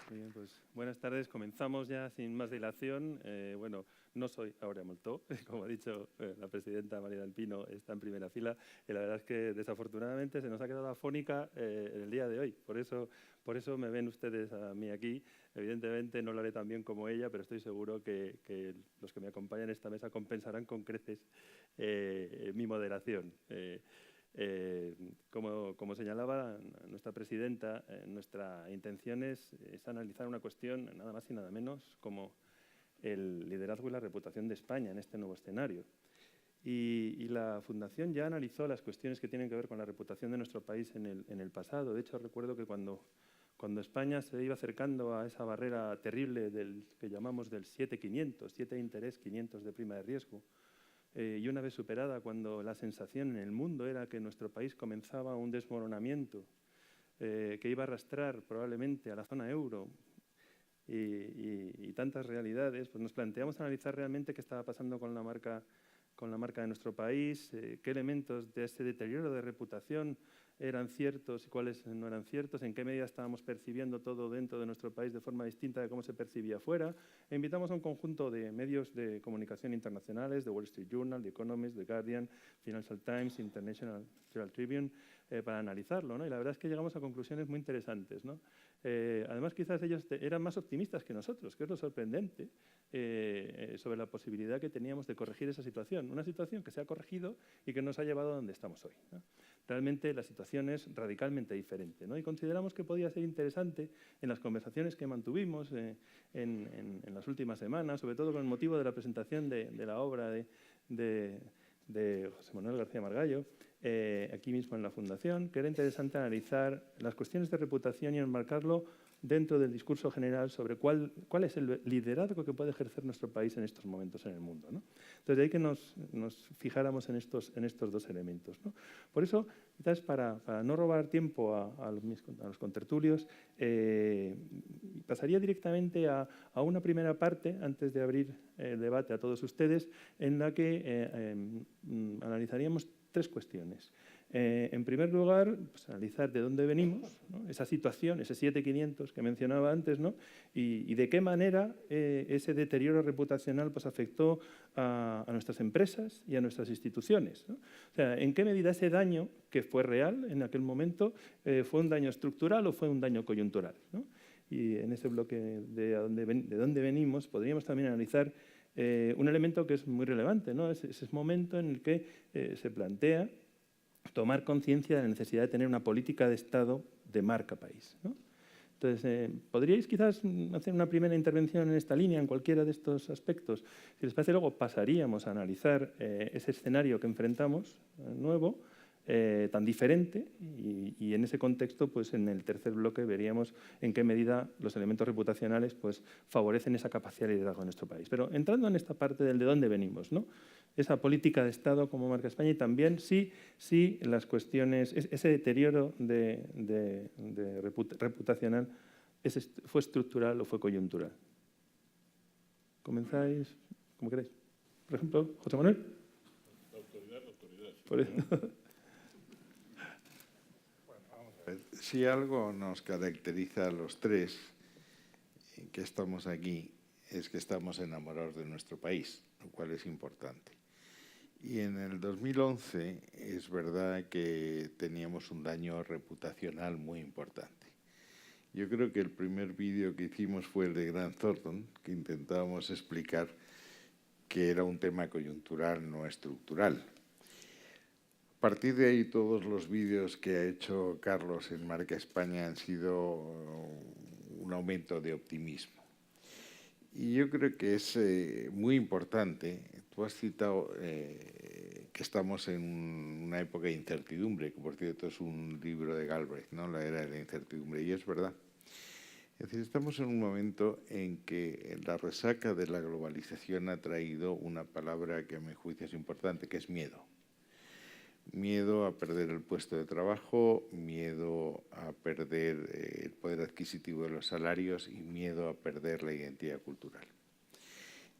Muy bien, pues buenas tardes. Comenzamos ya sin más dilación. Bueno, no soy Aurea Moltó, como ha dicho la presidenta María del Pino, está en primera fila. Y la verdad es que desafortunadamente se nos ha quedado afónica en el día de hoy. Por eso me ven ustedes a mí aquí. Evidentemente no lo haré tan bien como ella, pero estoy seguro que los que me acompañan en esta mesa compensarán con creces mi moderación. Como señalaba nuestra presidenta, nuestra intención es analizar una cuestión nada más y nada menos como el liderazgo y la reputación de España en este nuevo escenario. Y la Fundación ya analizó las cuestiones que tienen que ver con la reputación de nuestro país en el pasado. De hecho, recuerdo que cuando España se iba acercando a esa barrera terrible del que llamamos del 7.500, 7 de interés, 500 de prima de riesgo, y una vez superada, cuando la sensación en el mundo era que nuestro país comenzaba un desmoronamiento que iba a arrastrar probablemente a la zona euro y tantas realidades, pues nos planteamos analizar realmente qué estaba pasando con la marca de nuestro país, qué elementos de ese deterioro de reputación eran ciertos y cuáles no eran ciertos, en qué medida estábamos percibiendo todo dentro de nuestro país de forma distinta de cómo se percibía fuera. E invitamos a un conjunto de medios de comunicación internacionales, The Wall Street Journal, The Economist, The Guardian, Financial Times, International Herald Tribune, para analizarlo, ¿no? Y la verdad es que llegamos a conclusiones muy interesantes, ¿no? Además, quizás ellos eran más optimistas que nosotros, que es lo sorprendente, sobre la posibilidad que teníamos de corregir esa situación. Una situación que se ha corregido y que nos ha llevado a donde estamos hoy, ¿no? Realmente la situación es radicalmente diferente, ¿no? Y consideramos que podía ser interesante en las conversaciones que mantuvimos en las últimas semanas, sobre todo con el motivo de la presentación de la obra de José Manuel García Margallo, aquí mismo en la Fundación, que era interesante analizar las cuestiones de reputación y enmarcarlo dentro del discurso general sobre cuál es el liderazgo que puede ejercer nuestro país en estos momentos en el mundo, ¿no? Entonces, de ahí que nos fijáramos en estos dos elementos, ¿no? Por eso, quizás para no robar tiempo a los contertulios, pasaría directamente a una primera parte, antes de abrir el debate a todos ustedes, en la que analizaríamos tres cuestiones. En primer lugar, pues, analizar de dónde venimos, ¿no? Esa situación, ese 7.500 que mencionaba antes, ¿no? Y de qué manera ese deterioro reputacional pues, afectó a nuestras empresas y a nuestras instituciones, ¿no? O sea, en qué medida ese daño, que fue real en aquel momento, fue un daño estructural o fue un daño coyuntural, ¿no? Y en ese bloque de dónde venimos podríamos también analizar un elemento que es muy relevante, ¿no? Es ese momento en el que se plantea tomar conciencia de la necesidad de tener una política de Estado de marca país, ¿no? Entonces, ¿podríais quizás hacer una primera intervención en esta línea, en cualquiera de estos aspectos? Si les parece, luego pasaríamos a analizar ese escenario que enfrentamos, nuevo, tan diferente, y en ese contexto, pues en el tercer bloque veríamos en qué medida los elementos reputacionales pues, favorecen esa capacidad de liderazgo en nuestro país. Pero entrando en esta parte del de dónde venimos, ¿no? Esa política de Estado como marca España y también sí las cuestiones, ese deterioro reputacional fue estructural o fue coyuntural. ¿Comenzáis? ¿Cómo queréis? Por ejemplo, José Manuel. La autoridad. Por eso. Bueno, vamos a ver. Si algo nos caracteriza a los tres que estamos aquí, es que estamos enamorados de nuestro país, lo cual es importante. Y en el 2011 es verdad que teníamos un daño reputacional muy importante. Yo creo que el primer vídeo que hicimos fue el de Grant Thornton, que intentábamos explicar que era un tema coyuntural, no estructural. A partir de ahí, todos los vídeos que ha hecho Carlos en Marca España han sido un aumento de optimismo. Y yo creo que es muy importante. Tú has citado que estamos en una época de incertidumbre, que por cierto es un libro de Galbraith, ¿no? La era de la incertidumbre, y es verdad. Es decir, estamos en un momento en que la resaca de la globalización ha traído una palabra que a mi juicio es importante, que es miedo. Miedo a perder el puesto de trabajo, miedo a perder el poder adquisitivo de los salarios y miedo a perder la identidad cultural.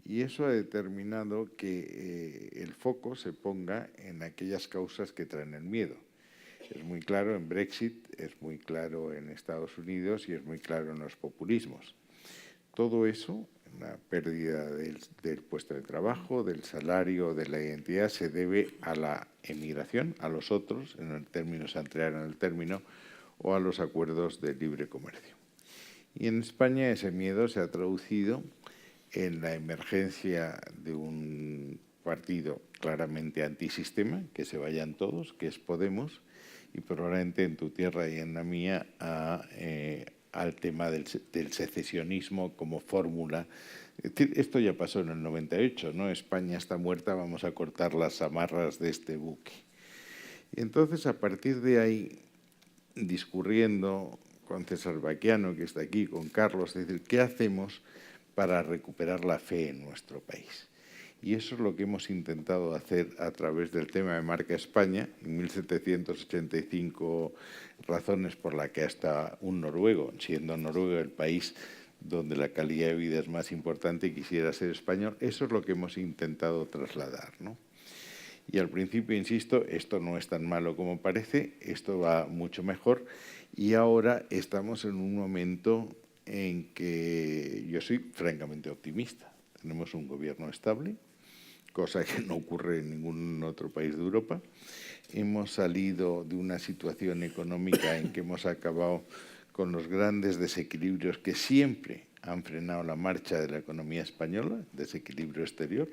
Y eso ha determinado que el foco se ponga en aquellas causas que traen el miedo. Es muy claro en Brexit, es muy claro en Estados Unidos y es muy claro en los populismos. Todo eso, la pérdida del puesto de trabajo, del salario, de la identidad, se debe a la emigración, a los otros, en el término, se emplearon el término, o a los acuerdos de libre comercio. Y en España ese miedo se ha traducido en la emergencia de un partido claramente antisistema, que se vayan todos, que es Podemos, y probablemente en tu tierra y en la mía al tema del secesionismo como fórmula. Esto ya pasó en el 98, ¿no? España está muerta, vamos a cortar las amarras de este buque. Y entonces, a partir de ahí, discurriendo con César Baquiano, que está aquí, con Carlos, es decir, ¿qué hacemos para recuperar la fe en nuestro país? Y eso es lo que hemos intentado hacer a través del tema de Marca España, en 1785 razones por las que hasta un noruego, siendo Noruega el país donde la calidad de vida es más importante, quisiera ser español. Eso es lo que hemos intentado trasladar, ¿no? Y al principio, insisto, esto no es tan malo como parece, esto va mucho mejor y ahora estamos en un momento en que yo soy francamente optimista. Tenemos un gobierno estable, cosa que no ocurre en ningún otro país de Europa. Hemos salido de una situación económica en que hemos acabado con los grandes desequilibrios que siempre han frenado la marcha de la economía española, desequilibrio exterior.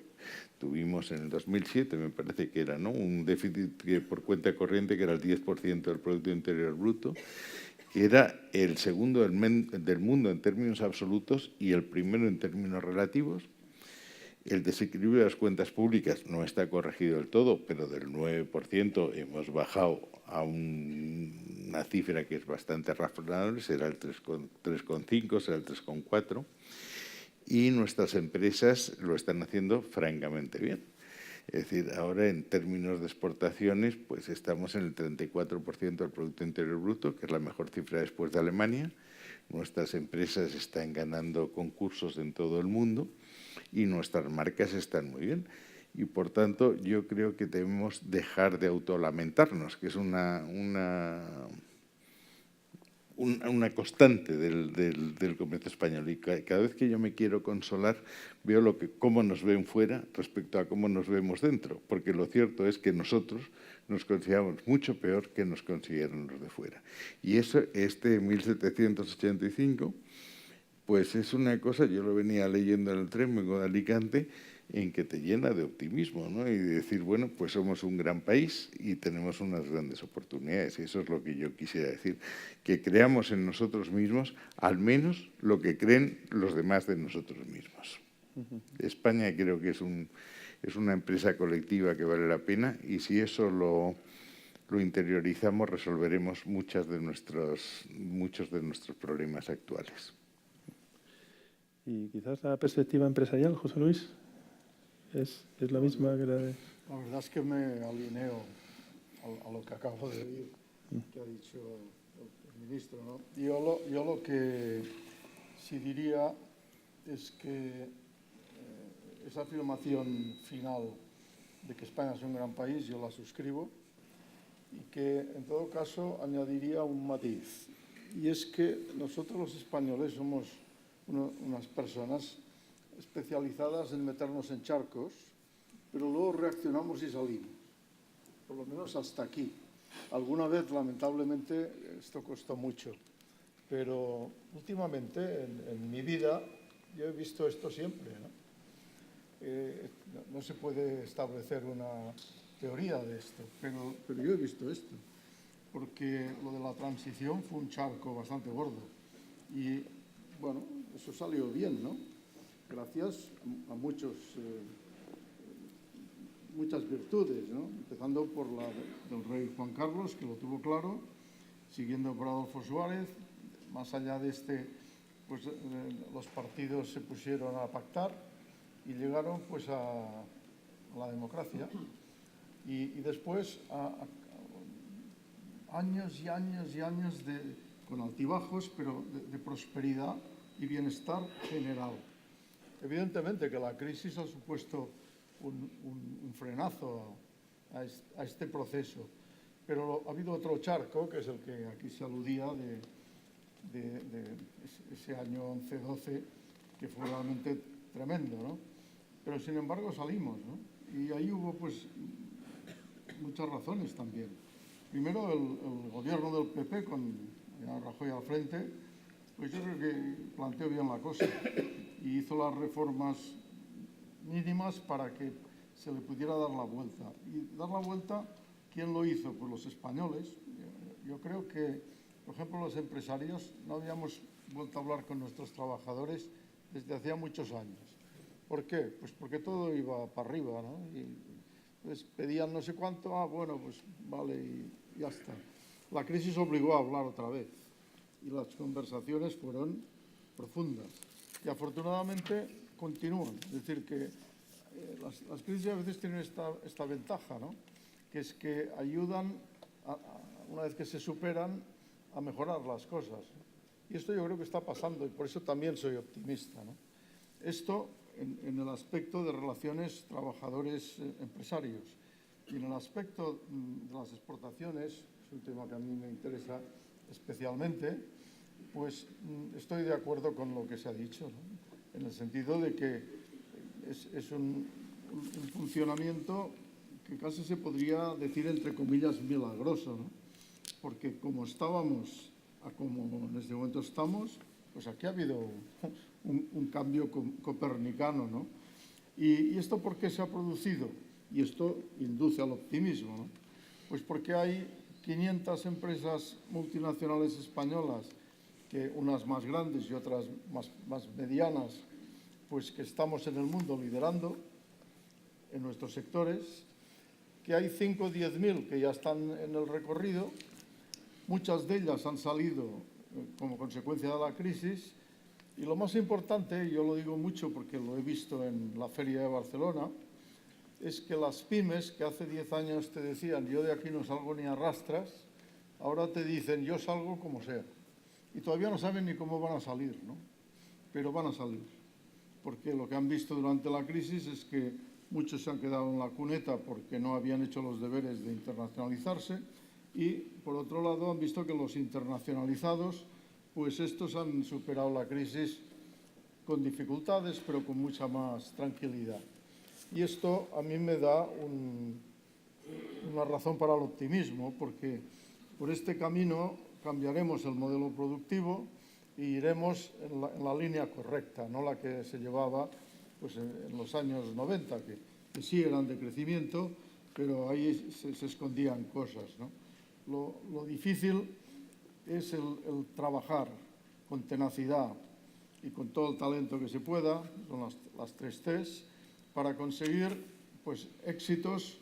Tuvimos en el 2007, me parece que era, ¿no?, un déficit por cuenta corriente que era el 10% del Producto Interior Bruto, que era el segundo del mundo en términos absolutos y el primero en términos relativos. El desequilibrio de las cuentas públicas no está corregido del todo, pero del 9% hemos bajado a una cifra que es bastante razonable, será el 3,5, será el 3,4, y nuestras empresas lo están haciendo francamente bien. Es decir, ahora en términos de exportaciones, pues estamos en el 34% del Producto Interior Bruto, que es la mejor cifra después de Alemania. Nuestras empresas están ganando concursos en todo el mundo y nuestras marcas están muy bien. Y, por tanto, yo creo que debemos dejar de autolamentarnos, que es una constante del comercio español. Y cada vez que yo me quiero consolar, veo cómo nos ven fuera respecto a cómo nos vemos dentro. Porque lo cierto es que nosotros nos consideramos mucho peor que nos consideran los de fuera. Y eso, 1785... pues es una cosa, yo lo venía leyendo en el tren, vengo de Alicante, en que te llena de optimismo, ¿no? Y de decir, bueno, pues somos un gran país y tenemos unas grandes oportunidades. Y eso es lo que yo quisiera decir, que creamos en nosotros mismos al menos lo que creen los demás de nosotros mismos. España creo que es una empresa colectiva que vale la pena y si eso lo interiorizamos resolveremos muchos de nuestros problemas actuales. Y quizás la perspectiva empresarial, José Luis, es la misma que la de... La verdad es que me alineo a lo que acabo de oír, que ha dicho el ministro, ¿no? Yo lo que sí diría es que esa afirmación final de que España es un gran país, yo la suscribo, y que en todo caso añadiría un matiz, y es que nosotros los españoles somos unas personas especializadas en meternos en charcos, pero luego reaccionamos y salimos, por lo menos hasta aquí. Alguna vez, lamentablemente, esto costó mucho, pero últimamente en mi vida yo he visto esto siempre, ¿no? No se puede establecer una teoría de esto, pero yo he visto esto, porque lo de la transición fue un charco bastante gordo y, bueno, eso salió bien, ¿no? Gracias a muchas virtudes, ¿no? Empezando por la del rey Juan Carlos, que lo tuvo claro, siguiendo por Adolfo Suárez. Más allá de pues los partidos se pusieron a pactar y llegaron pues a la democracia. Y después a años y años y años con altibajos, pero de prosperidad y bienestar general. Evidentemente que la crisis ha supuesto un frenazo a este proceso, Pero ha habido otro charco, que es el que aquí se aludía de ese año 11-12, que fue realmente tremendo, ¿no? Pero sin embargo salimos, ¿no? Y ahí hubo pues muchas razones también. Primero el gobierno del PP con Rajoy al frente, pues yo creo que planteó bien la cosa y hizo las reformas mínimas para que se le pudiera dar la vuelta. Y dar la vuelta, ¿quién lo hizo? Pues los españoles. Yo creo que, por ejemplo, los empresarios no habíamos vuelto a hablar con nuestros trabajadores desde hacía muchos años. ¿Por qué? Pues porque todo iba para arriba, ¿no? Y pues pedían no sé cuánto, bueno, pues vale, y ya está. La crisis obligó a hablar otra vez y las conversaciones fueron profundas. Y afortunadamente continúan. Es decir, que las crisis a veces tienen esta ventaja, ¿no? Que es que ayudan, una vez que se superan, a mejorar las cosas. Y esto yo creo que está pasando y por eso también soy optimista, ¿no? Esto en el aspecto de relaciones trabajadores-empresarios. Y en el aspecto de las exportaciones, es un tema que a mí me interesa especialmente, pues estoy de acuerdo con lo que se ha dicho, ¿no? En el sentido de que es un funcionamiento que casi se podría decir, entre comillas, milagroso, ¿no? Porque como estábamos a como en este momento estamos, pues aquí ha habido un cambio copernicano, ¿no? ¿Y esto por qué se ha producido? Y esto induce al optimismo, ¿no? Pues porque hay 500 empresas multinacionales españolas, que unas más grandes y otras más medianas, pues que estamos en el mundo liderando en nuestros sectores, que hay 5 o 10.000 que ya están en el recorrido. Muchas de ellas han salido como consecuencia de la crisis y lo más importante, yo lo digo mucho porque lo he visto en la Feria de Barcelona, es que las pymes que hace 10 años te decían yo de aquí no salgo ni a rastras, ahora te dicen yo salgo como sea. Y todavía no saben ni cómo van a salir, ¿no? Pero van a salir. Porque lo que han visto durante la crisis es que muchos se han quedado en la cuneta porque no habían hecho los deberes de internacionalizarse y, por otro lado, han visto que los internacionalizados, pues estos han superado la crisis con dificultades, pero con mucha más tranquilidad. Y esto a mí me da una razón para el optimismo, porque por este camino cambiaremos el modelo productivo y iremos en la línea correcta, no la que se llevaba pues, en los años 90, que sí eran de crecimiento, pero ahí se escondían cosas, ¿no? Lo difícil es el trabajar con tenacidad y con todo el talento que se pueda, son las 3 Cs, para conseguir pues, éxitos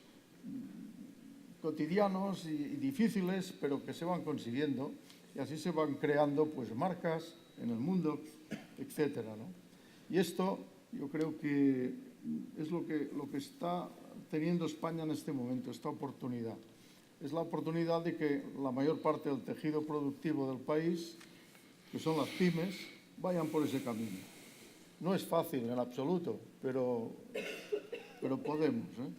cotidianos y difíciles, pero que se van consiguiendo, y así se van creando pues, marcas en el mundo, etcétera, ¿no? Y esto yo creo que es lo que está teniendo España en este momento, esta oportunidad. Es la oportunidad de que la mayor parte del tejido productivo del país, que son las pymes, vayan por ese camino. No es fácil en absoluto, pero podemos, ¿eh?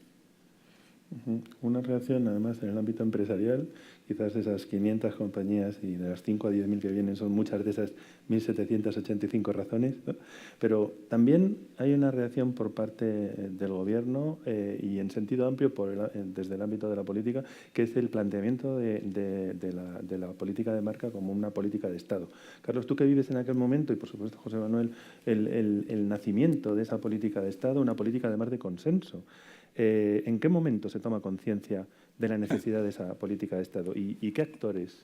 Una reacción, además, en el ámbito empresarial, quizás de esas 500 compañías y de las 5 a 10.000 que vienen son muchas de esas 1.785 razones, ¿no? Pero también hay una reacción por parte del Gobierno y en sentido amplio desde el ámbito de la política, que es el planteamiento de la política de marca como una política de Estado. Carlos, tú que vives en aquel momento, y por supuesto José Manuel, el nacimiento de esa política de Estado, una política además de consenso. ¿En qué momento se toma conciencia de la necesidad de esa política de Estado? ¿Y qué actores,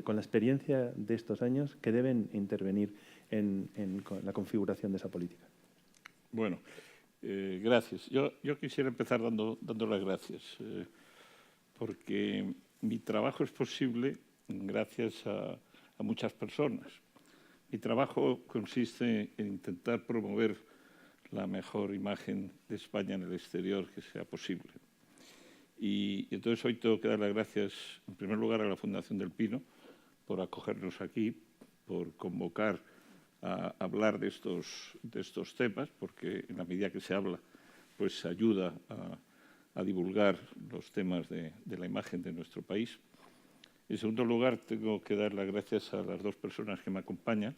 con la experiencia de estos años, que deben intervenir en la configuración de esa política? Bueno, gracias. Yo quisiera empezar dando las gracias, porque mi trabajo es posible gracias a muchas personas. Mi trabajo consiste en intentar promover la mejor imagen de España en el exterior que sea posible. Y entonces hoy tengo que dar las gracias, en primer lugar, a la Fundación del Pino por acogernos aquí, por convocar a hablar de estos temas, porque en la medida que se habla, pues ayuda a divulgar los temas de la imagen de nuestro país. En segundo lugar, tengo que dar las gracias a las dos personas que me acompañan,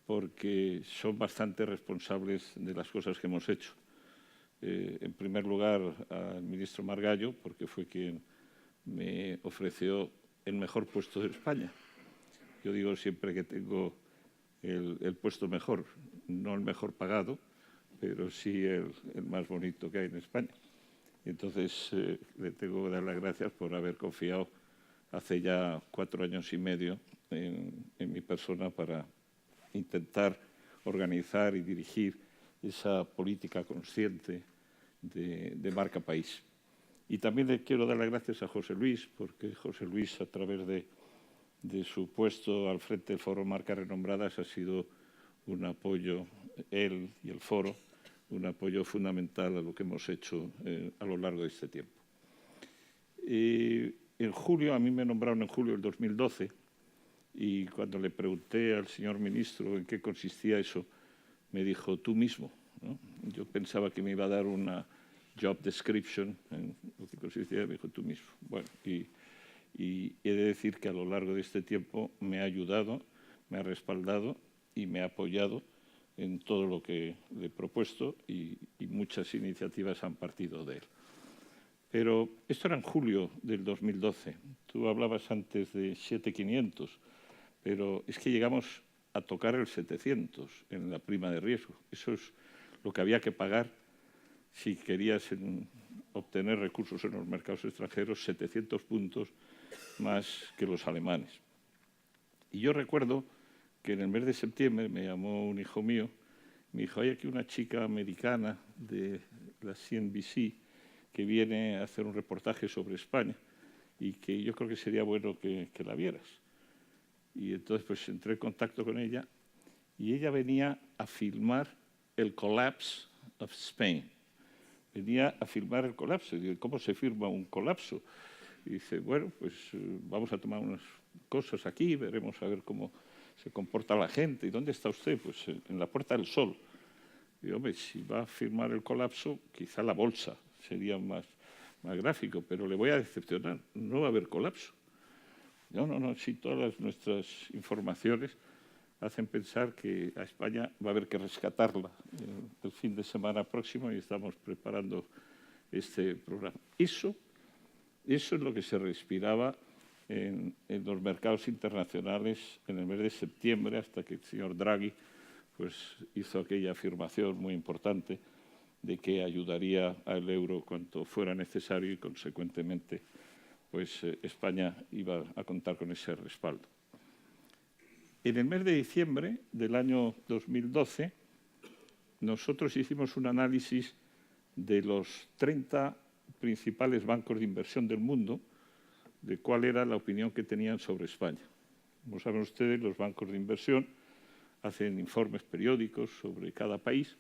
porque son bastante responsables de las cosas que hemos hecho. En primer lugar, al ministro Margallo, porque fue quien me ofreció el mejor puesto de España. Yo digo siempre que tengo el puesto mejor, no el mejor pagado, pero sí el más bonito que hay en España. Y entonces le tengo que dar las gracias por haber confiado hace ya 4 años y medio en mi persona para intentar organizar y dirigir esa política consciente de marca país. Y también le quiero dar las gracias a José Luis, porque José Luis, a través de su puesto al frente del Foro Marcas Renombradas, ha sido un apoyo, él y el Foro, un apoyo fundamental a lo que hemos hecho a lo largo de este tiempo. En julio, a mí me nombraron en julio del 2012, y cuando le pregunté al señor ministro en qué consistía eso, me dijo, tú mismo, ¿no? Yo pensaba que me iba a dar una job description en lo que consistía, me dijo, tú mismo. Bueno, y he de decir que a lo largo de este tiempo me ha ayudado, me ha respaldado y me ha apoyado en todo lo que le he propuesto, y muchas iniciativas han partido de él. Pero esto era en julio del 2012. Tú hablabas antes de 7.500, pero es que llegamos a tocar el 700 en la prima de riesgo. Eso es lo que había que pagar si querías obtener recursos en los mercados extranjeros, 700 puntos más que los alemanes. Y yo recuerdo que en el mes de septiembre me llamó un hijo mío, me dijo, hay aquí una chica americana de la CNBC que viene a hacer un reportaje sobre España y que yo creo que sería bueno que la vieras. Y entonces pues entré en contacto con ella y ella venía a filmar el collapse of Spain. Venía a filmar el colapso. Y digo, ¿cómo se firma un colapso? Y dice, bueno, pues vamos a tomar unas cosas aquí, veremos a ver cómo se comporta la gente. ¿Y dónde está usted? Pues en la Puerta del Sol. Y hombre, si va a firmar el colapso, quizá la bolsa sería más gráfico, pero le voy a decepcionar, no va a haber colapso. No, sí, todas nuestras informaciones hacen pensar que a España va a haber que rescatarla el fin de semana próximo y estamos preparando este programa. Eso es lo que se respiraba en los mercados internacionales en el mes de septiembre, hasta que el señor Draghi pues, hizo aquella afirmación muy importante de que ayudaría al euro cuanto fuera necesario y, consecuentemente, pues España iba a contar con ese respaldo. En el mes de diciembre del año 2012, nosotros hicimos un análisis de los 30 principales bancos de inversión del mundo, de cuál era la opinión que tenían sobre España. Como saben ustedes, los bancos de inversión hacen informes periódicos sobre cada país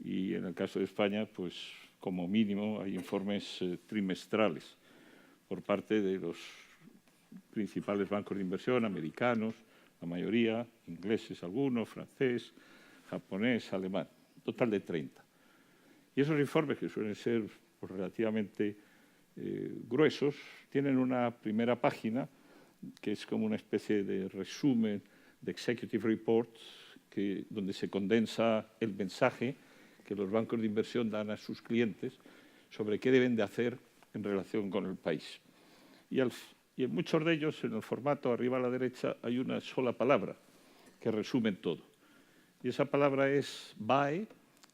y en el caso de España, pues como mínimo hay informes trimestrales por parte de los principales bancos de inversión americanos, la mayoría, ingleses algunos, francés, japonés, alemán, total de 30. Y esos informes, que suelen ser pues, relativamente gruesos, tienen una primera página que es como una especie de resumen de Executive Report, donde se condensa el mensaje que los bancos de inversión dan a sus clientes sobre qué deben de hacer en relación con el país. Y en muchos de ellos, en el formato arriba a la derecha, hay una sola palabra que resume todo. Y esa palabra es buy,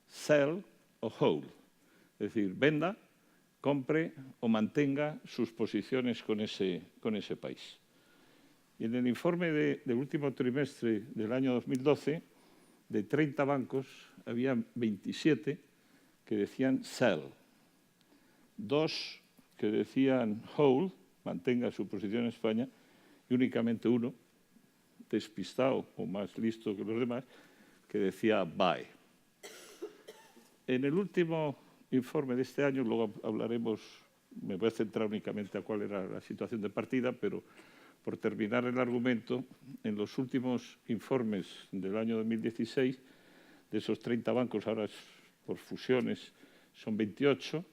sell o hold. Es decir, venda, compre o mantenga sus posiciones con ese país. Y en el informe del último trimestre del año 2012, de 30 bancos, había 27 que decían sell, 2 que decían hold, mantenga su posición en España, y únicamente uno, despistado o más listo que los demás, que decía buy. En el último informe de este año, luego hablaremos, me voy a centrar únicamente a cuál era la situación de partida, pero por terminar el argumento, en los últimos informes del año 2016, de esos 30 bancos, ahora por fusiones son 28,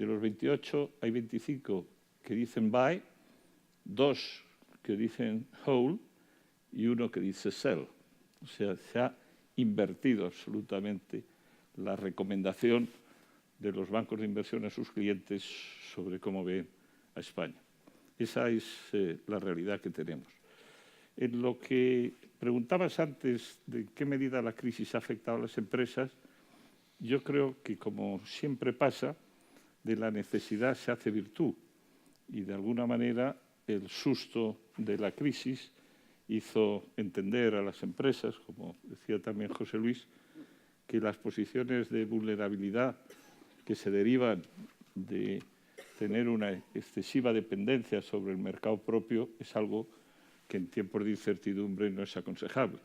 De los 28 hay 25 que dicen buy, 2 que dicen hold y 1 que dice sell. O sea, se ha invertido absolutamente la recomendación de los bancos de inversión a sus clientes sobre cómo ven a España. Esa es la realidad que tenemos. En lo que preguntabas antes de qué medida la crisis ha afectado a las empresas, yo creo que, como siempre pasa, de la necesidad se hace virtud. Y, de alguna manera, el susto de la crisis hizo entender a las empresas, como decía también José Luis, que las posiciones de vulnerabilidad que se derivan de tener una excesiva dependencia sobre el mercado propio es algo que en tiempos de incertidumbre no es aconsejable.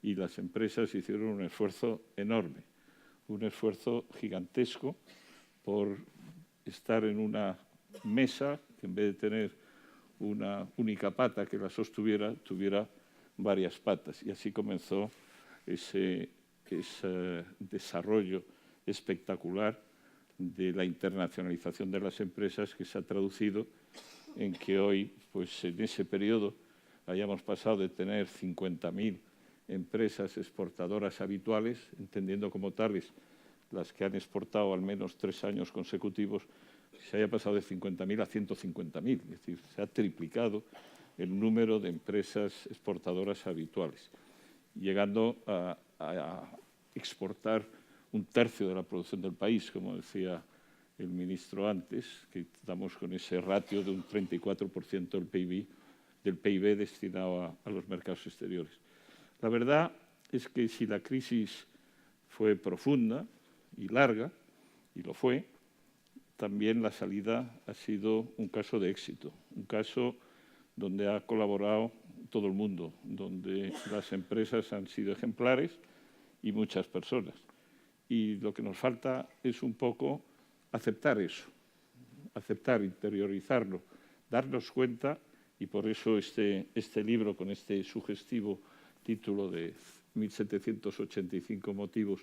Y las empresas hicieron un esfuerzo enorme, un esfuerzo gigantesco por estar en una mesa que, en vez de tener una única pata que la sostuviera, tuviera varias patas. Y así comenzó ese desarrollo espectacular de la internacionalización de las empresas, que se ha traducido en que hoy, pues en ese periodo, hayamos pasado de tener 50.000 empresas exportadoras habituales, entendiendo como tales las que han exportado al menos 3 años consecutivos, se haya pasado de 50.000 a 150.000. Es decir, se ha triplicado el número de empresas exportadoras habituales, llegando a exportar 1/3 de la producción del país, como decía el ministro antes, que estamos con ese ratio de un 34% del PIB destinado a los mercados exteriores. La verdad es que si la crisis fue profunda y larga, y lo fue, también la salida ha sido un caso de éxito, un caso donde ha colaborado todo el mundo, donde las empresas han sido ejemplares y muchas personas. Y lo que nos falta es un poco aceptar eso, aceptar, interiorizarlo, darnos cuenta, y por eso este libro, con este sugestivo título de 1785 motivos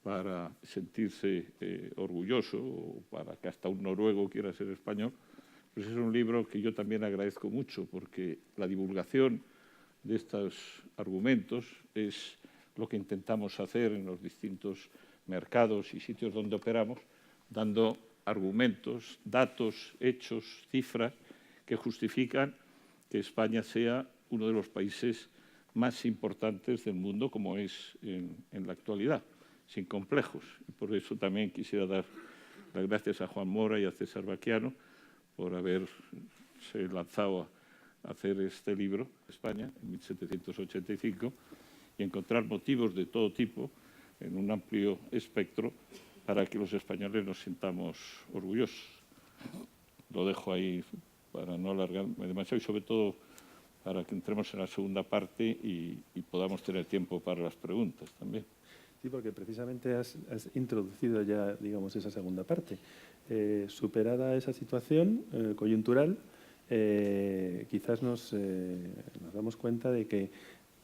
para sentirse orgulloso, o para que hasta un noruego quiera ser español, pues es un libro que yo también agradezco mucho, porque la divulgación de estos argumentos es lo que intentamos hacer en los distintos mercados y sitios donde operamos, dando argumentos, datos, hechos, cifras que justifican que España sea uno de los países más importantes del mundo, como es en la actualidad, sin complejos. Y por eso también quisiera dar las gracias a Juan Mora y a César Baquiano por haberse lanzado a hacer este libro, España, en 1785, y encontrar motivos de todo tipo en un amplio espectro para que los españoles nos sintamos orgullosos. Lo dejo ahí para no alargarme demasiado y, sobre todo, para que entremos en la segunda parte y podamos tener tiempo para las preguntas también. Sí, porque precisamente has introducido ya, digamos, esa segunda parte. Superada esa situación coyuntural, quizás nos damos cuenta de que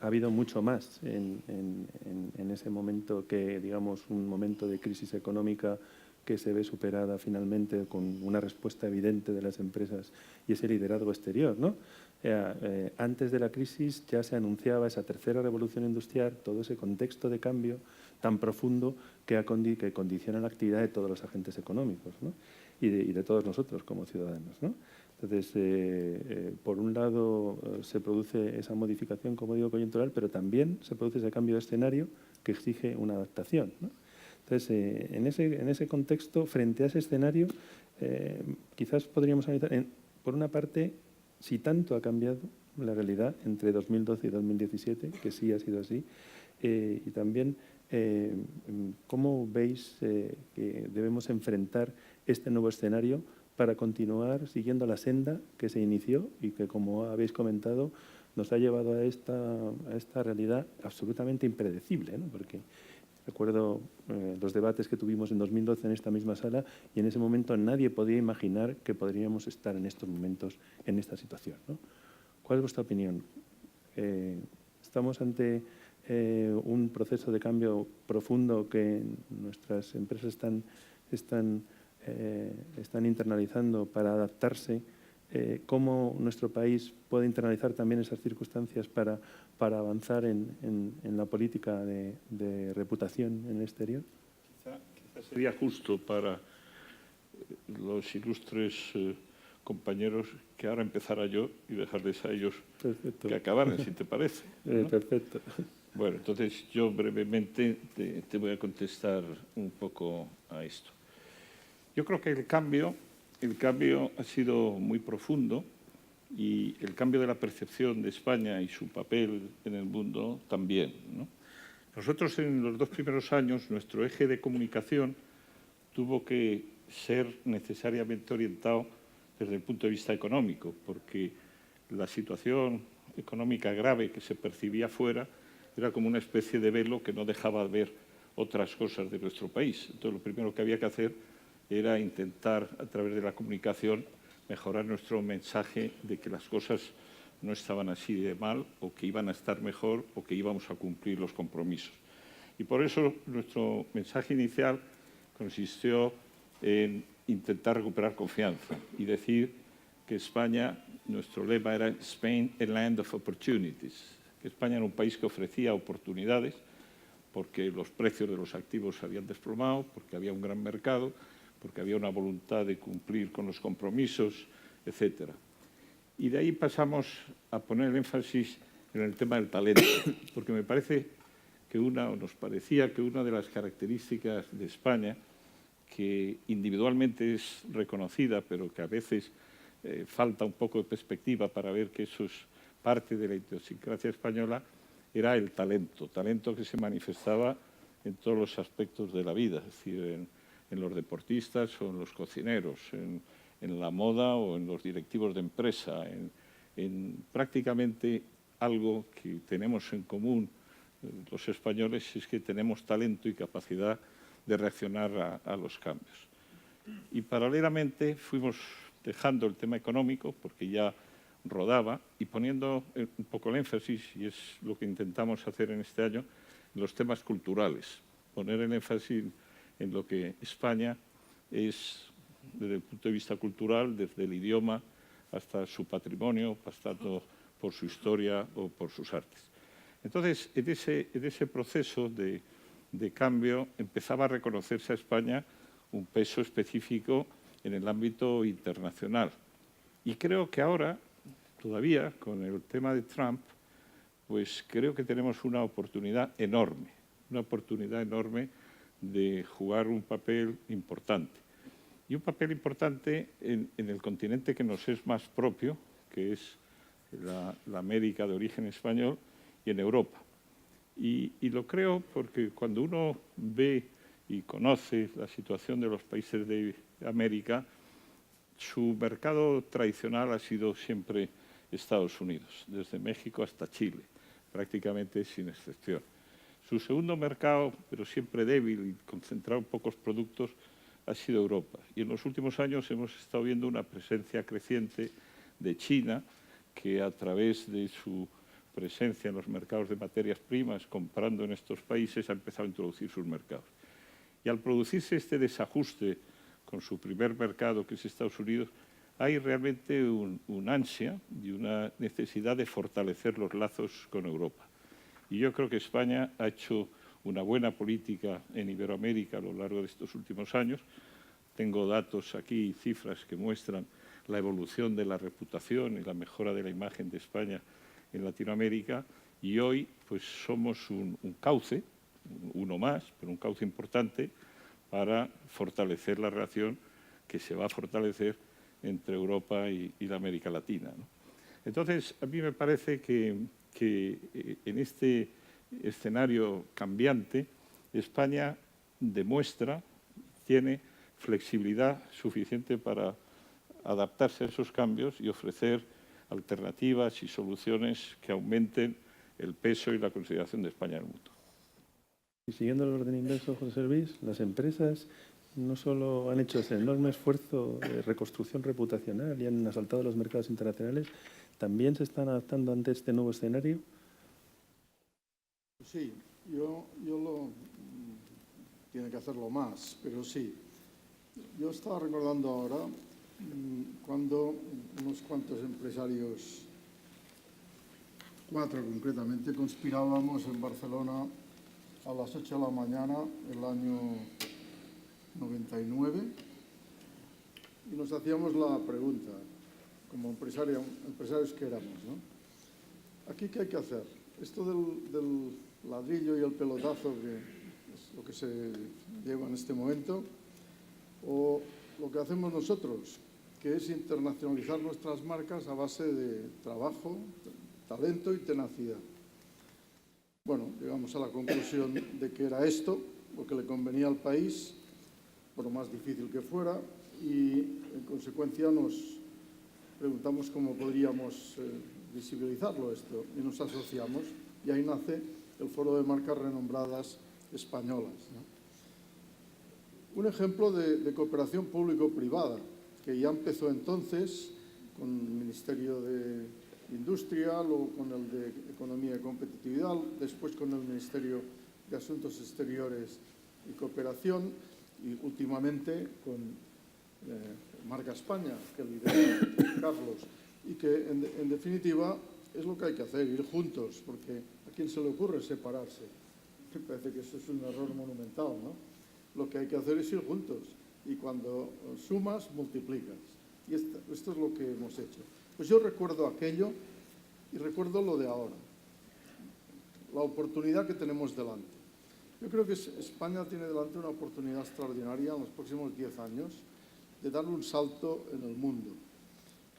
ha habido mucho más en ese momento que, digamos, un momento de crisis económica que se ve superada finalmente con una respuesta evidente de las empresas y ese liderazgo exterior, ¿no? Antes de la crisis ya se anunciaba esa tercera revolución industrial, todo ese contexto de cambio tan profundo que condiciona la actividad de todos los agentes económicos, ¿no? y de todos nosotros como ciudadanos, ¿no? Entonces, por un lado, se produce esa modificación, como digo, coyuntural, pero también se produce ese cambio de escenario que exige una adaptación, ¿no? Entonces, en ese contexto, frente a ese escenario, quizás podríamos analizar, por una parte, si tanto ha cambiado la realidad entre 2012 y 2017, que sí ha sido así, y también cómo veis que debemos enfrentar este nuevo escenario para continuar siguiendo la senda que se inició y que, como habéis comentado, nos ha llevado a esta realidad absolutamente impredecible, ¿no? Porque recuerdo los debates que tuvimos en 2012 en esta misma sala y en ese momento nadie podía imaginar que podríamos estar en estos momentos en esta situación, ¿no? ¿Cuál es vuestra opinión? ¿Estamos ante un proceso de cambio profundo que nuestras empresas están están internalizando para adaptarse, cómo nuestro país puede internalizar también esas circunstancias para avanzar en la política de reputación en el exterior. Quizá sería justo para los ilustres compañeros que ahora empezara yo y dejarles a ellos Perfecto. que acabaran, si te parece, ¿no? Perfecto. Bueno, entonces yo brevemente te voy a contestar un poco a esto. Yo creo que el cambio ha sido muy profundo y el cambio de la percepción de España y su papel en el mundo también, ¿no? Nosotros en los 2 primeros años nuestro eje de comunicación tuvo que ser necesariamente orientado desde el punto de vista económico, porque la situación económica grave que se percibía fuera era como una especie de velo que no dejaba ver otras cosas de nuestro país. Entonces, lo primero que había que hacer era intentar, a través de la comunicación, mejorar nuestro mensaje de que las cosas no estaban así de mal, o que iban a estar mejor, o que íbamos a cumplir los compromisos. Y por eso nuestro mensaje inicial consistió en intentar recuperar confianza y decir que España, nuestro lema era Spain, a land of opportunities, que España era un país que ofrecía oportunidades porque los precios de los activos se habían desplomado, porque había un gran mercado, porque había una voluntad de cumplir con los compromisos, etc. Y de ahí pasamos a poner el énfasis en el tema del talento, porque me parece que nos parecía que una de las características de España, que individualmente es reconocida, pero que a veces falta un poco de perspectiva para ver que eso es parte de la idiosincrasia española, era el talento que se manifestaba en todos los aspectos de la vida, es decir, en los deportistas o en los cocineros, en la moda o en los directivos de empresa, en prácticamente algo que tenemos en común los españoles, es que tenemos talento y capacidad de reaccionar a los cambios. Y paralelamente fuimos dejando el tema económico, porque ya rodaba, y poniendo un poco el énfasis, y es lo que intentamos hacer en este año, en los temas culturales. Poner el énfasis en lo que España es desde el punto de vista cultural, desde el idioma hasta su patrimonio, pasando por su historia o por sus artes. Entonces, en ese proceso de cambio empezaba a reconocerse a España un peso específico en el ámbito internacional. Y creo que ahora, todavía, con el tema de Trump, pues creo que tenemos una oportunidad enorme de jugar un papel importante. Y un papel importante en el continente que nos es más propio, que es la América de origen español, y en Europa. Y lo creo porque cuando uno ve y conoce la situación de los países de América, su mercado tradicional ha sido siempre Estados Unidos, desde México hasta Chile, prácticamente sin excepción. Su segundo mercado, pero siempre débil y concentrado en pocos productos, ha sido Europa. Y en los últimos años hemos estado viendo una presencia creciente de China, que a través de su presencia en los mercados de materias primas, comprando en estos países, ha empezado a introducir sus mercados. Y al producirse este desajuste con su primer mercado, que es Estados Unidos, hay realmente un ansia y una necesidad de fortalecer los lazos con Europa. Y yo creo que España ha hecho una buena política en Iberoamérica a lo largo de estos últimos años. Tengo datos aquí, cifras que muestran la evolución de la reputación y la mejora de la imagen de España en Latinoamérica, y hoy pues somos un cauce, uno más, pero un cauce importante para fortalecer la relación que se va a fortalecer entre Europa y la América Latina, ¿no? Entonces, a mí me parece que en este escenario cambiante, España demuestra, tiene flexibilidad suficiente para adaptarse a esos cambios y ofrecer alternativas y soluciones que aumenten el peso y la consideración de España en el mundo. Y siguiendo el orden inverso, José Luis, las empresas no solo han hecho ese enorme esfuerzo de reconstrucción reputacional y han asaltado los mercados internacionales, también se están adaptando ante este nuevo escenario. Sí, tiene que hacerlo más, pero sí. Yo estaba recordando ahora cuando unos cuantos empresarios, 4 concretamente, conspirábamos en Barcelona a las 8 de la mañana el año 99 y nos hacíamos la pregunta, como empresarios que éramos, ¿no? ¿Aquí qué hay que hacer? Esto del ladrillo y el pelotazo, que es lo que se lleva en este momento, o lo que hacemos nosotros, que es internacionalizar nuestras marcas a base de trabajo, talento y tenacidad. Bueno, llegamos a la conclusión de que era esto lo que le convenía al país, por más difícil que fuera, y en consecuencia nos preguntamos cómo podríamos visibilizarlo esto, y nos asociamos, y ahí nace el Foro de Marcas Renombradas Españolas, ¿no? Un ejemplo de cooperación público-privada, que ya empezó entonces con el Ministerio de Industria, luego con el de Economía y Competitividad, después con el Ministerio de Asuntos Exteriores y Cooperación, y últimamente con Marca España, que lidera Carlos, y que en definitiva es lo que hay que hacer, ir juntos, porque ¿a quién se le ocurre separarse? Me parece que eso es un error monumental, ¿no? Lo que hay que hacer es ir juntos, y cuando sumas, multiplicas. Y esto es lo que hemos hecho. Pues yo recuerdo aquello y recuerdo lo de ahora, la oportunidad que tenemos delante. Yo creo que España tiene delante una oportunidad extraordinaria en los próximos 10 años de dar un salto en el mundo.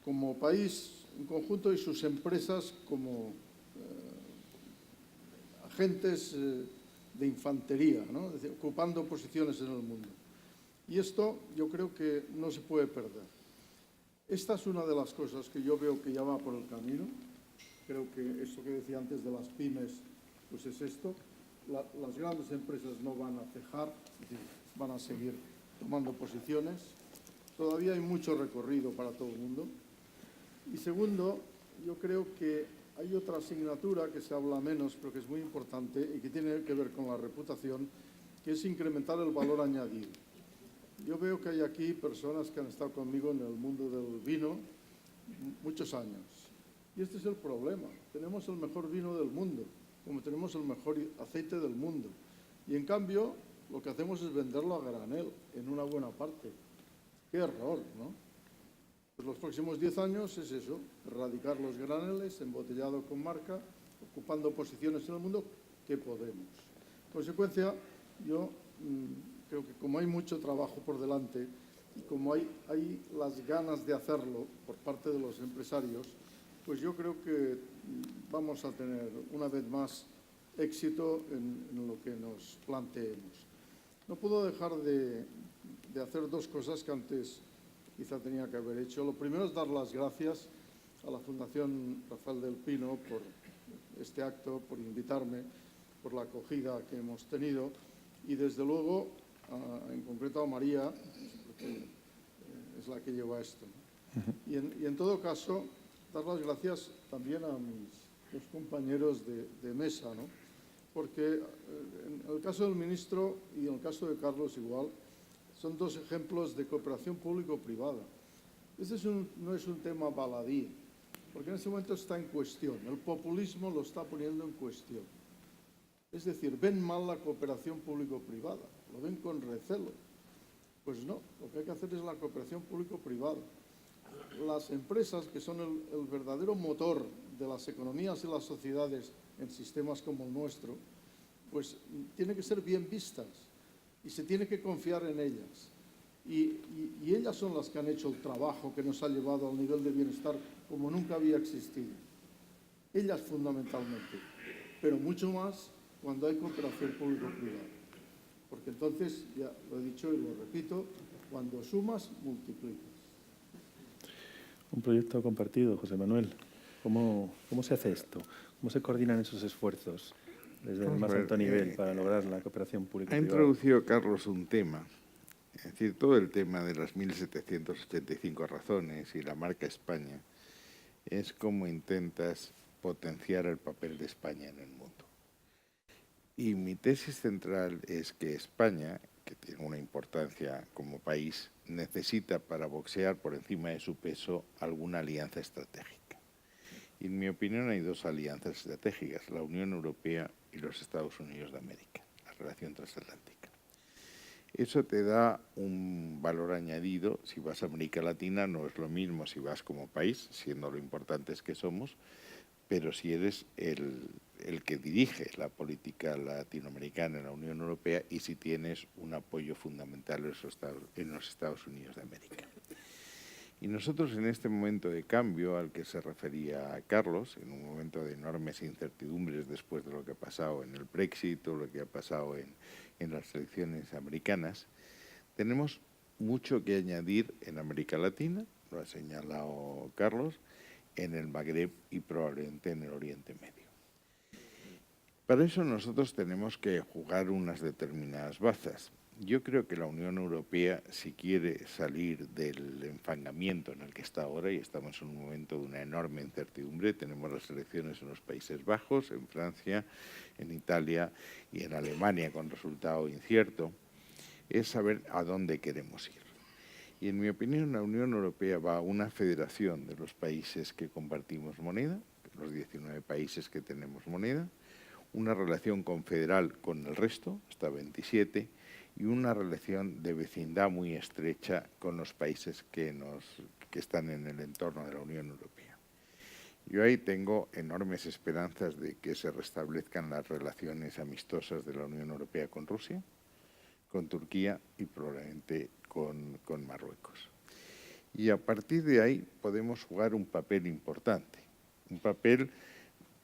Como país en conjunto y sus empresas como agentes de infantería, ¿no? Es decir, ocupando posiciones en el mundo. Y esto yo creo que no se puede perder. Esta es una de las cosas que yo veo que ya va por el camino. Creo que esto que decía antes de las pymes, pues es esto. Las grandes empresas no van a cejar, es decir, van a seguir tomando posiciones. Todavía hay mucho recorrido para todo el mundo. Y segundo, yo creo que hay otra asignatura que se habla menos, pero que es muy importante y que tiene que ver con la reputación, que es incrementar el valor añadido. Yo veo que hay aquí personas que han estado conmigo en el mundo del vino muchos años. Y este es el problema. Tenemos el mejor vino del mundo, como tenemos el mejor aceite del mundo. Y en cambio, lo que hacemos es venderlo a granel, en una buena parte. ¡Qué error!, ¿no? Pues los próximos 10 años es eso, erradicar los graneles, embotellado con marca, ocupando posiciones en el mundo que podemos. En consecuencia, yo creo que como hay mucho trabajo por delante y como hay las ganas de hacerlo por parte de los empresarios, pues yo creo que vamos a tener una vez más éxito en lo que nos planteemos. No puedo dejar de hacer 2 cosas que antes quizá tenía que haber hecho. Lo primero es dar las gracias a la Fundación Rafael del Pino por este acto, por invitarme, por la acogida que hemos tenido y desde luego, en concreto a María, porque es la que lleva esto, ¿no? Y en todo caso, dar las gracias también a mis 2 compañeros de mesa, ¿no? Porque en el caso del ministro y en el caso de Carlos igual, son 2 ejemplos de cooperación público-privada. Este no es un tema baladí, porque en este momento está en cuestión. El populismo lo está poniendo en cuestión. Es decir, ven mal la cooperación público-privada, lo ven con recelo. Pues no, lo que hay que hacer es la cooperación público-privada. Las empresas, que son el verdadero motor de las economías y las sociedades en sistemas como el nuestro, pues tienen que ser bien vistas. Y se tiene que confiar en ellas. Y ellas son las que han hecho el trabajo que nos ha llevado al nivel de bienestar como nunca había existido. Ellas fundamentalmente, pero mucho más cuando hay cooperación público-privada. Porque entonces, ya lo he dicho y lo repito, cuando sumas, multiplicas. Un proyecto compartido, José Manuel. ¿Cómo se hace esto? ¿Cómo se coordinan esos esfuerzos desde el más alto nivel para lograr la cooperación pública-privada? Ha introducido Carlos un tema, es decir, todo el tema de las 1.785 razones y la marca España es cómo intentas potenciar el papel de España en el mundo. Y mi tesis central es que España, que tiene una importancia como país, necesita para boxear por encima de su peso alguna alianza estratégica. Y en mi opinión hay dos alianzas estratégicas, la Unión Europea y los Estados Unidos de América, la relación transatlántica. Eso te da un valor añadido. Si vas a América Latina no es lo mismo si vas como país, siendo lo importantes que somos, pero si eres el que dirige la política latinoamericana en la Unión Europea y si tienes un apoyo fundamental en los Estados Unidos de América. Y nosotros en este momento de cambio al que se refería Carlos, en un momento de enormes incertidumbres después de lo que ha pasado en el Brexit o lo que ha pasado en las elecciones americanas, tenemos mucho que añadir en América Latina, lo ha señalado Carlos, en el Magreb y probablemente en el Oriente Medio. Para eso nosotros tenemos que jugar unas determinadas bazas. Yo creo que la Unión Europea, si quiere salir del enfangamiento en el que está ahora, y estamos en un momento de una enorme incertidumbre, tenemos las elecciones en los Países Bajos, en Francia, en Italia y en Alemania con resultado incierto, es saber a dónde queremos ir. Y en mi opinión la Unión Europea va a una federación de los países que compartimos moneda, los 19 países que tenemos moneda, una relación confederal con el resto, hasta 27, y una relación de vecindad muy estrecha con los países que están en el entorno de la Unión Europea. Yo ahí tengo enormes esperanzas de que se restablezcan las relaciones amistosas de la Unión Europea con Rusia, con Turquía y probablemente con Marruecos. Y a partir de ahí podemos jugar un papel importante, un papel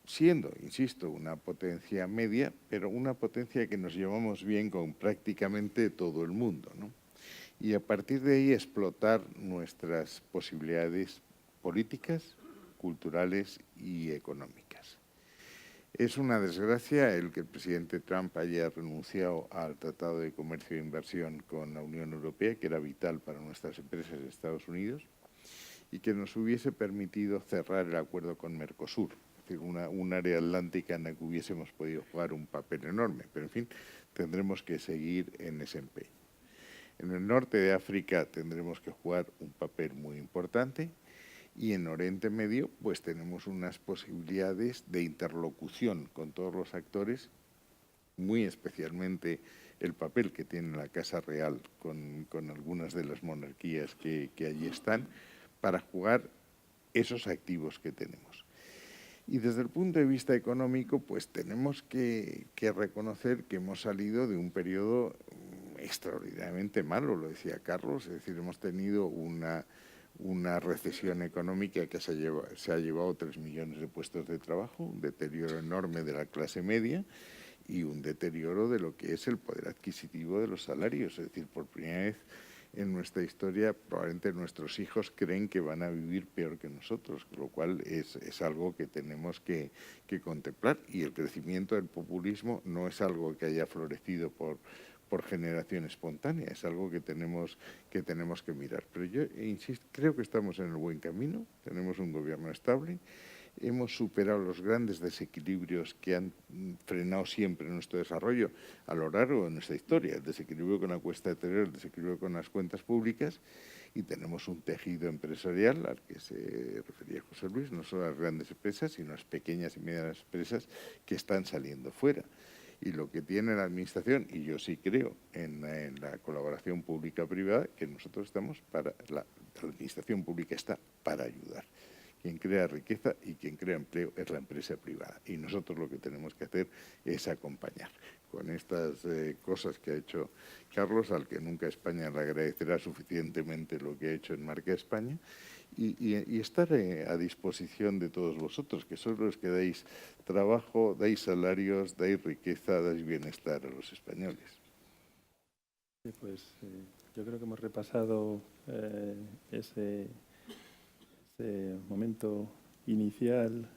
siendo, insisto, una potencia media, pero una potencia que nos llevamos bien con prácticamente todo el mundo, ¿no? Y a partir de ahí explotar nuestras posibilidades políticas, culturales y económicas. Es una desgracia el que el presidente Trump haya renunciado al Tratado de Comercio e Inversión con la Unión Europea, que era vital para nuestras empresas de Estados Unidos, y que nos hubiese permitido cerrar el acuerdo con Mercosur, es decir, un área atlántica en la que hubiésemos podido jugar un papel enorme. Pero, en fin, tendremos que seguir en ese empeño. En el norte de África tendremos que jugar un papel muy importante y en Oriente Medio pues tenemos unas posibilidades de interlocución con todos los actores, muy especialmente el papel que tiene la Casa Real con algunas de las monarquías que allí están, para jugar esos activos que tenemos. Y desde el punto de vista económico, pues tenemos que reconocer que hemos salido de un periodo extraordinariamente malo, lo decía Carlos, es decir, hemos tenido una recesión económica que se ha llevado 3 millones de puestos de trabajo, un deterioro enorme de la clase media y un deterioro de lo que es el poder adquisitivo de los salarios. Es decir, por primera vez en nuestra historia probablemente nuestros hijos creen que van a vivir peor que nosotros, lo cual es algo que tenemos que contemplar. Y el crecimiento del populismo no es algo que haya florecido por generación espontánea, es algo que tenemos que mirar. Pero yo insisto, creo que estamos en el buen camino, tenemos un gobierno estable, hemos superado los grandes desequilibrios que han frenado siempre nuestro desarrollo a lo largo de nuestra historia, el desequilibrio con la cuesta exterior, el desequilibrio con las cuentas públicas, y tenemos un tejido empresarial al que se refería José Luis, no solo las grandes empresas, sino las pequeñas y medianas empresas que están saliendo fuera. Y lo que tiene la Administración, y yo sí creo en la colaboración pública-privada, que nosotros estamos para, la Administración pública está para ayudar. Quien crea riqueza y quien crea empleo es la empresa privada. Y nosotros lo que tenemos que hacer es acompañar con estas cosas que ha hecho Carlos, al que nunca España le agradecerá suficientemente lo que ha hecho en Marca España, y estar a disposición de todos vosotros, que sois los que dais trabajo, dais salarios, dais riqueza, dais bienestar a los españoles. Sí, pues yo creo que hemos repasado ese momento inicial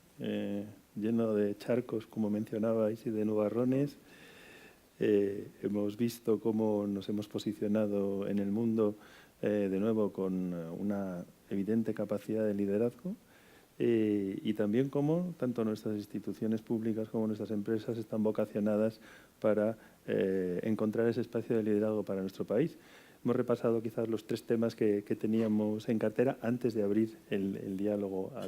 lleno de charcos, como mencionabais, y de nubarrones. Hemos visto cómo nos hemos posicionado en el mundo de nuevo con una evidente capacidad de liderazgo y también cómo tanto nuestras instituciones públicas como nuestras empresas están vocacionadas para encontrar ese espacio de liderazgo para nuestro país. Hemos repasado quizás los 3 temas que teníamos en cartera antes de abrir el diálogo a